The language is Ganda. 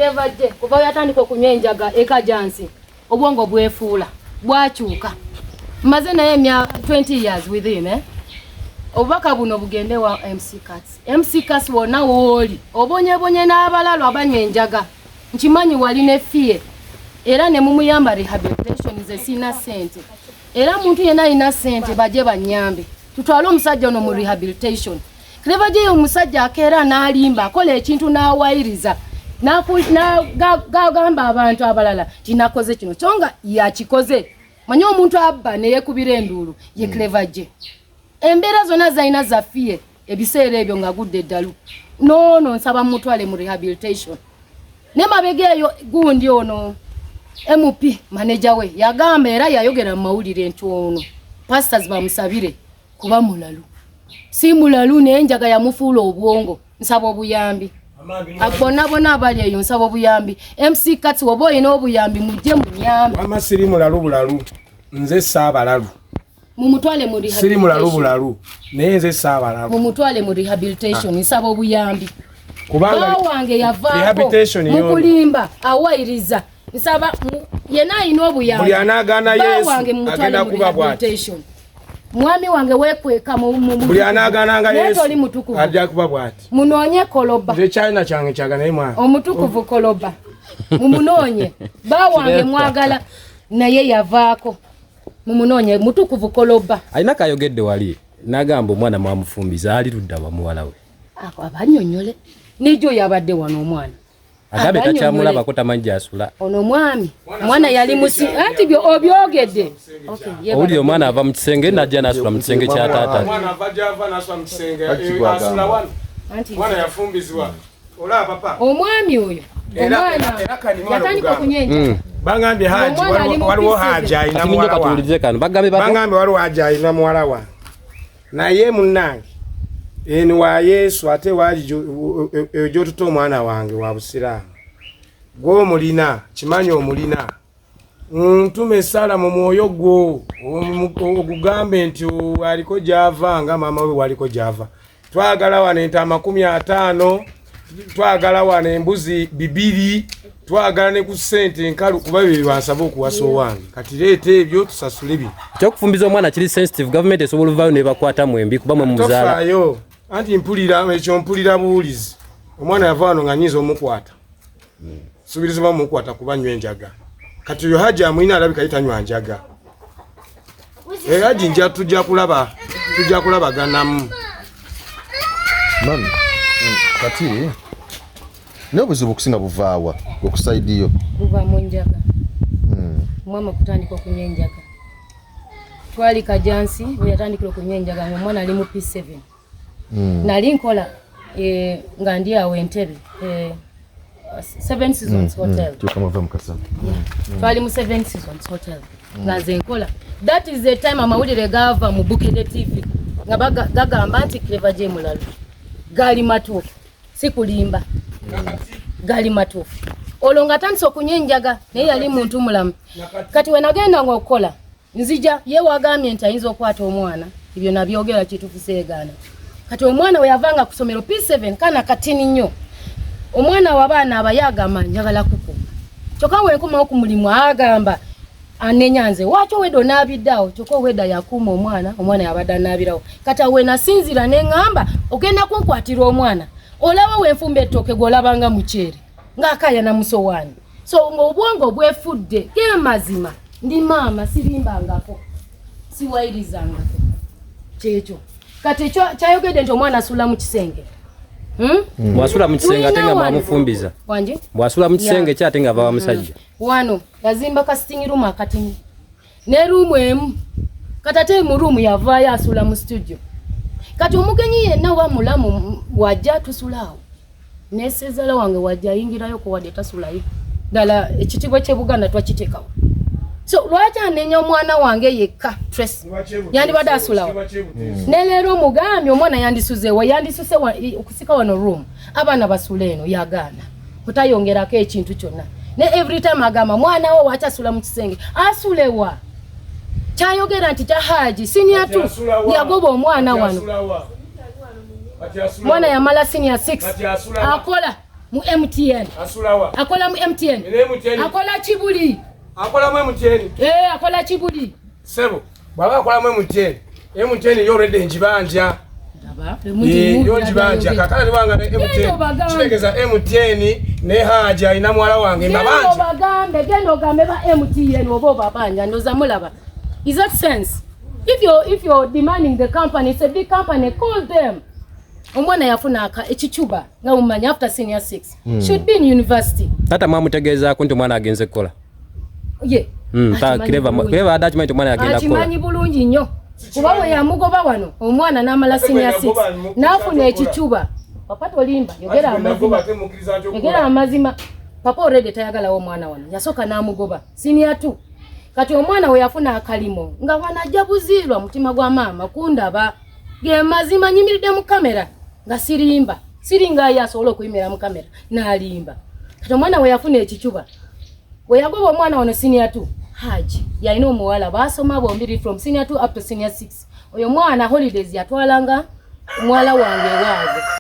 Evadde kuva yatandika okunywa enjaga ekajansi obwongo bwefuula bwakyuka maze naye 20 years with him obubaka buno bugende wa MC Cats wonna wooli obonyebonye n'abalalo abanywa enjaga nkimanyi wali ne fie era ne mumuyamba rehabilitation ze sina sente era muntu yena alina sente baje banyambe tutwale omusajja ono mu rehabilitation Clever J omusajja akeera n'alimba akola ekintu n'awayiriza gamba abantu abalala tinakoze kino kyonga yakikoze manyi omuntu abba ne yekubira enduulu ye Clever J embeera zonna zalina zaffiye ebiseera ebyo nga gudde eddalu no nsaba mutwale mu rehabilitation ne mabega eyo gundi ono MP manager we yagamba era yayogera mu mawulire nti ono pastors bamusabire kuba mulalu si mulalu n'enjaga yamufuula obwongo nsaba obuyambi bona abali eyo nsaba obuyambi MC Cats woba olina obuyambi mujje munyambi amasiri mulalu bulalu nze saabalalu mumutwale mu rehabilitation siri mulalu bulalu naye nze saabalalu mumutwale mu rehabilitation nsaba obuyambi kubanga wange yavaako mukulimba awayiriza nsaba yena alina obuyambi buli anaagaana Yesu agenda kuba bw'ati mwami wange wekweka mu buli anaagaana nga Yesu ajja kuba bw'ati munoonye koloba nze kyalina kyange kyagala naye mwana omutukuvu koloba mumunoonye wange mwagala naye yavaako mumunoonye mutukuvu koloba alina kayogedde wali n'agamba omwana mwamufumbiza ali ludda wa muwala we abannyonnyole n'ejjo yabadde wano omwana agabe takyamulabako tamanyi asula ono mwami mwana yali musi anti byo obyogedde owulire omwana ava mu kisenge najja n'asula mu kisenge kya taata mwana ava gy'ava n'asula mu kisenge asula wano mwana yafumbizibwa olaba papa omwami oyo omwana yatandika okunywa bangambye haji waliwo haji alina muwala wa bangambye waliwo haji alina muwala wa naye munnange eni wa Yesu ate wali gyotuta omwana wange wa busiraamu gw'omulina kimanyi omulina ntume essala mu mwoyo gwo ogugambe nti aliko gy'ava nga maama we waliko gy'ava twagala wano ente 50 twagala wano embuzi 2 twagala ne ku ssente nkalu kuba bye bansaba okuwasa owange kati leeta ebyo tusasule bye kyokufumbiza omwana kiri sensitive government esobola ovaayo ne bakwata mwembi kuba mwe muzaala tofaayo anti mpulira ekyo mpulira buwulizi omwana yava wano nga nyiza omukwata subirizibwa mukwata kuba nywa enjaga kati oyo haji amulina alabika yitanywa njaga haji nja tujja kulabaganamu mami kati n'obuzibu okusinga buvaawa okusaidiyo buva mu njaga mwama kutandika okunywa enjaga twali kajansi we yatandikira okunywa enjaga omwana ali mu P7 nali nkola nga ndi awo Entebbe 7 Seasons Hotel twali mu 7 Seasons Hotel nga nze nkola that is the time amawulire gava mu Bukede TV nga gagamba nti Clever J mulalu gali matuufu si kulimba gali matuufu olwo nga tandise okunywa enjaga naye yali muntu mulamu kati we nagenda nga okukola nzija ye wagambye nti ayinza okwata omwana ebyo nabyogera kituufu seegaana kati omwana we yavanga ku ssomero P7 kana katini nnyo omwana w'abaana abayagamba njagala kukuuma kyokka wenkomawo ku mulimu agamba anenyanze wakyo weddo n'abiddawo kyokka owedda yakuuma omwana yabadde anaabirawo kati we nasinzira ne ŋŋamba ogenda kunkwatira omwana olaba wenfumba ettooke gw'olabanga mukyere ng'akaya na musowaani so ng'obwongo bwefudde mazima ndi maama sirimbangako siwayirizangako kyekyo kati kyayogedde nti omwana asula mu kisenge bwasula mu kisenge ate nga mwamufumbiza bwasula mu kisenge ki ate nga ava wa musajja wano yazimba ka sitting room akatini ne ruumu emu kati ate mu ruumu yavaayo asula mu studio kati omugenyi yenna wa mulamu wajja tusulaawo nesezala wange wajja ayingirayo ko wadde tasulayo ddala ekitiibwa ky'Ebuganda twakiteekawo so lwaki anenya omwana wange yekka Tracy yandibadde asulawo ne leero omugambye omwana yandisuzeewa yandisuse okusika wano room abaana basula eno yagaana kutayongerako ekintu kyonna ne every time agamba mwana wo waki asula mu kisenge asulewa kyayogera nti kya haji senior 2 yagoba omwana wano mwana yamala senior 6 akola mu MTN. Asulawa. Akola mu MTN. Akola Kibuli. Akola mu MTN. Akola Kibuli. Sebo. Baba akola mu MTN. MTN yo already njibanja. Yo njibanja kakala libanga ne MTN. Kitegeza MTN ne haja ina mwala wange mbabanja. Bagambe gendo gambe ba MTN obo babanja ndoza mulaba. Is that sense? If you're demanding the company, it's a big company, call them. Omwana yafuna ekichuba nga umanya after senior 6 should be in university. Tata mwamutegeeza ko nti mwana agenze kola. Ye. Ta clever attachment mwana agenda kola. Achimanyi bulungi nnyo. Kuba we yamugoba wano omwana n'amala senior 6 nafuna ekichuba. Papa tolimba yogera amazima. Yogera amazima. Papa already tayagala wo mwana wano. Yasoka n'amugoba senior 2. Kati omwana we yafuna akalimo nga wanajabuzirwa mutima gwa mama kundaba ge mazima nyimiride mu kamera nga siringa yasobola okuyimira mu kamera n'alimba. Kati omwana we yafuna ekichuba we yagoba omwana ono senior 2 Haji yalina omuwala basoma bombiri from senior 2 up to senior 6 oyo mwana holidays yatwalanga omwala wange waago.